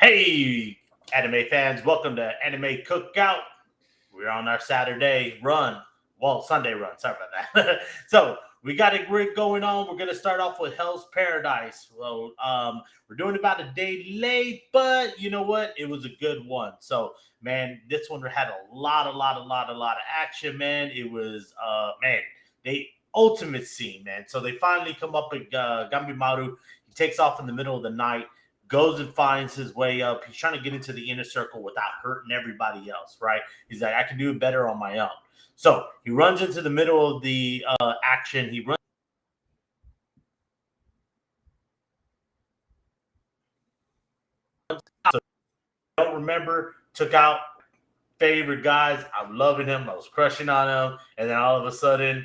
Hey, anime fans, welcome to Anime Cookout. We're on our Saturday run. Well, Sunday run. Sorry about that. So we got a grid going on. We're gonna start off with Hell's Paradise. Well, we're doing about a day late, but you know what? It was a good one. So, man, this one had a lot of action, man. It was, man, they ultimate scene, man. So they finally come up with Gambimaru. He takes off in the middle of the night, goes and finds his way up. He's trying to get into the inner circle without hurting everybody else, right? He's like, I can do it better on my own. So he runs into the middle of the action. He runs. So I don't remember. Took out favorite guys. I'm loving him. I was crushing on him, and then all of a sudden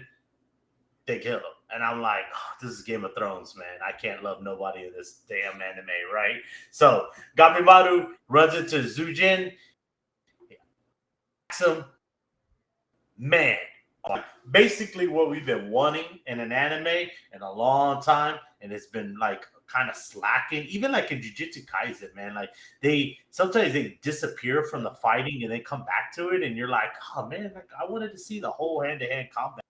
they kill him. And I'm like, oh, this is Game of Thrones, man. I can't love nobody in this damn anime, right? So Gamimaru runs into Zujin, him, man, basically what we've been wanting in an anime in a long time, and it's been like kind of slacking. Even like in Jujutsu Kaisen, man, like they sometimes they disappear from the fighting and they come back to it, and you're like, oh man, like I wanted to see the whole hand-to-hand combat.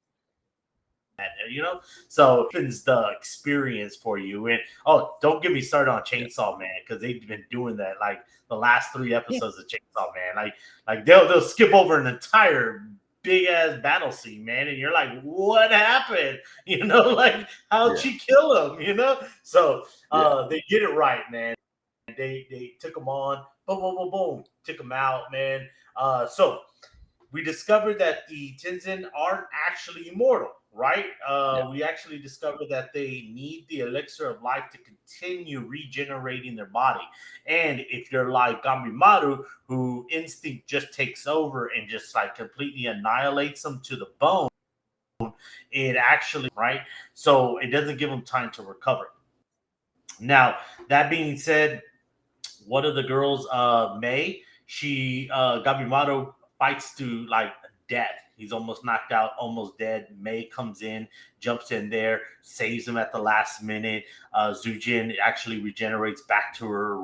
So it opens the experience for you. And oh, don't get me started on Chainsaw Man, because they've been doing that like the last three episodes of Chainsaw Man. Like they'll skip over an entire big ass battle scene, man, and you're like, what happened? Like how'd she kill him? So they did it right, man. They took him on, boom, boom, boom, boom, took him out, man. So we discovered that the Tenzin aren't actually immortal, right? We actually discovered that they need the elixir of life to continue regenerating their body. And if you're like Gamimaru, who instinct just takes over and just like completely annihilates them to the bone, it actually, right? So it doesn't give them time to recover. Now, that being said, one of the girls, May, she Gabimato fights to like death. He's almost knocked out, almost dead. May comes in, jumps in there, saves him at the last minute. Zujin actually regenerates back to her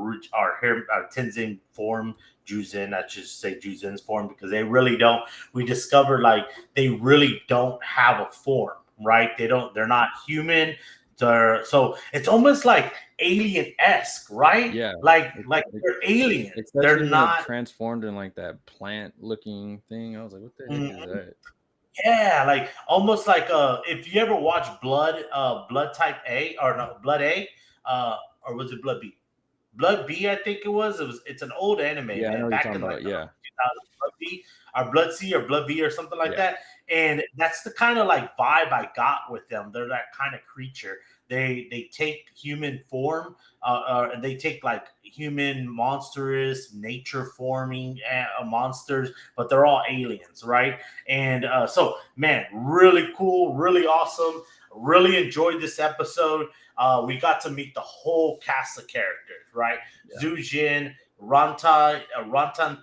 Tenzin form. Juzin, I should say Juzin's form, because they really don't. We discovered like they really don't have a form, right? They're not human. So it's almost like alien-esque, right? Yeah, Like they're aliens. They're especially when it not. transformed in like that plant-looking thing. I was like, "What the heck is Mhm. that?" Yeah, like almost like if you ever watch Blood Type A, or no, Blood A, or was it Blood B? Blood B, I think it was. It's an old anime, Yeah, I know man, what you're back talking in like about. the Yeah, 2000s. Blood B or Blood C or Blood B or something like yeah, that. And that's the kind of like vibe I got with them. They're that kind of creature. They take human form, and they take like human monstrous nature forming monsters, but they're all aliens, right? And so, man, really cool, really awesome. Really enjoyed this episode. We got to meet the whole cast of characters, right? yeah. Zujin, Rantan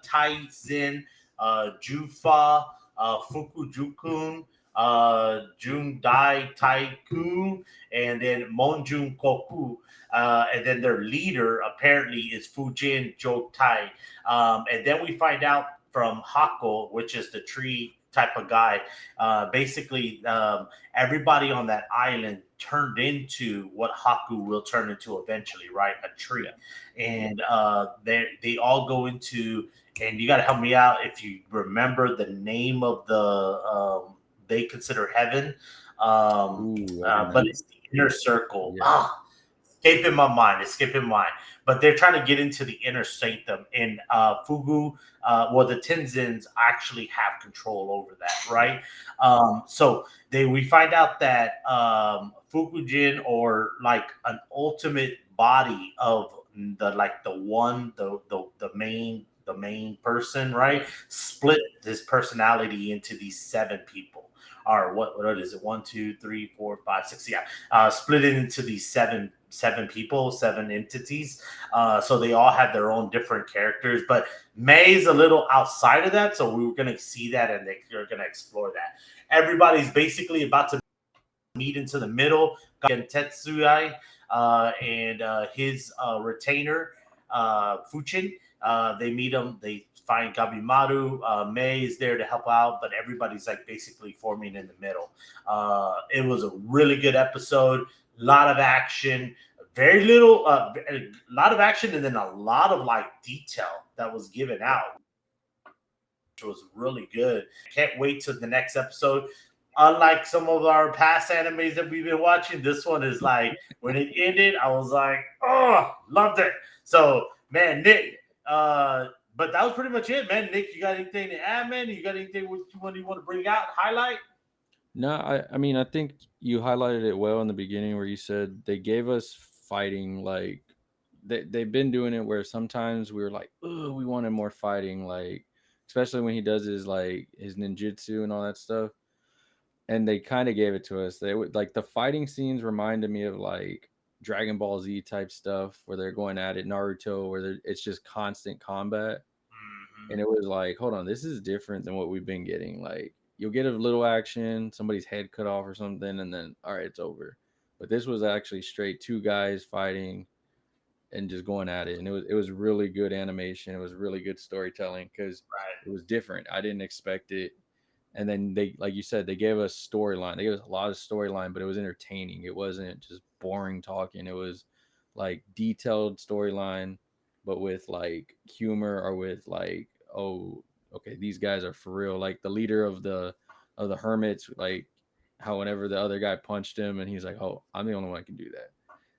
Taizin, Jufa, Fukujukun, Jun Dai Taikun, and then Monjun Koku. And then their leader apparently is Fujin Jotai. And then we find out from Hako, which is the tree type of guy. Basically, everybody on that island turned into what Haku will turn into eventually, right? A tree. And they all go into, and you got to help me out if you remember the name of the they consider heaven, Ooh, I don't but know. it's the inner circle. Yeah, Escaping my mind. Escaping mind. But they're trying to get into the inner sanctum, and Fugu, the Tenzins actually have control over that, right? So we find out that Fukujin, or like an ultimate body of the main person, right? Split his personality into these seven people. Or what is it? One, two, three, four, five, six. Yeah, split it into these seven people, seven entities. So they all have their own different characters. But May's a little outside of that, so we were going to see that, and you're going to explore that. Everybody's basically about to meet into the middle. Tetsuya and his retainer. Fuchin. They meet him. They find Gabimaru. May is there to help out, but everybody's like basically forming in the middle. It was a really good episode. A lot of action. Very little, a lot of action, and then a lot of like detail that was given out, which was really good. Can't wait till the next episode. Unlike some of our past animes that we've been watching, this one is like when it ended, I was like, oh, loved it. So, man, Nick, but that was pretty much it, man. Nick, you got anything to add, man? You got anything you want to bring out, highlight? No, I mean, I think you highlighted it well in the beginning where you said they gave us fighting. Like they've been doing it where sometimes we were like, oh, we wanted more fighting, like especially when he does his ninjutsu and all that stuff. And they kind of gave it to us. They would like the fighting scenes reminded me of like Dragon Ball Z type stuff where they're going at it, Naruto, where it's just constant combat. And it was like, hold on, this is different than what we've been getting. Like you'll get a little action, somebody's head cut off or something, and then all right, it's over. But this was actually straight two guys fighting and just going at it. And it was really good animation. It was really good storytelling because it was different. I didn't expect it. And then they, like you said, they gave us storyline. They gave us a lot of storyline, but it was entertaining. It wasn't just boring talking. It was like detailed storyline, but with like humor or with like, oh, okay, these guys are for real. Like the leader of the hermits, like how whenever the other guy punched him and he's like, oh, I'm the only one that can do that.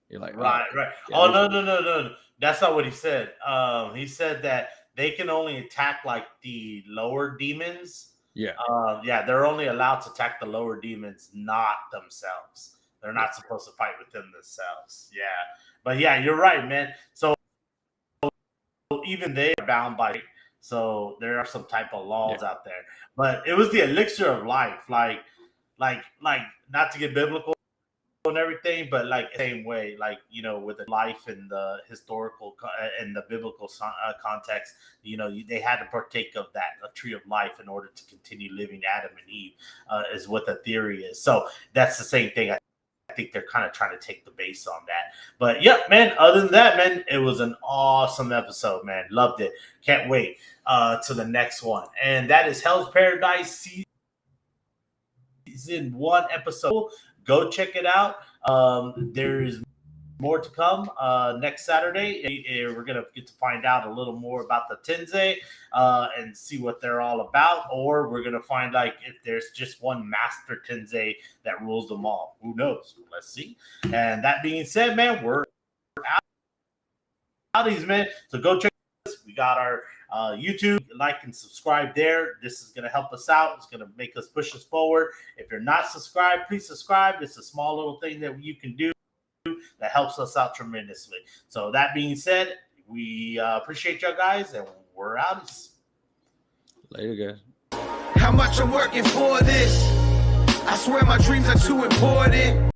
You're like, right. Yeah, oh, no. That's not what he said. He said that they can only attack like the lower demons. Yeah. They're only allowed to attack the lower demons, not themselves. They're not supposed to fight within themselves. Yeah. But yeah, you're right, man. So even they are bound by, so there are some type of laws out there. But it was the elixir of life. Like not to get biblical and everything, but like same way, like, you know, with the life and the historical and the biblical context, you know, they had to partake of that, a tree of life, in order to continue living. Adam and Eve is what the theory is. So that's the same thing. I think they're kind of trying to take the base on that. But yeah, man, other than that, man, it was an awesome episode, man. Loved it. Can't wait to the next one. And that is Hell's Paradise season 1 episode. Go check it out. There's more to come next Saturday. We're going to get to find out a little more about the Tensei and see what they're all about. Or we're going to find like if there's just one master Tensei that rules them all. Who knows? Let's see. And that being said, man, we're out these, man. So go check this. We got our YouTube, like and subscribe there. This is going to help us out. It's going to make us push us forward. If you're not subscribed, please subscribe. It's a small little thing that you can do that helps us out tremendously. So that being said, we appreciate y'all guys, and we're out. Later, guys. How much I'm working for this? I swear my dreams are too important.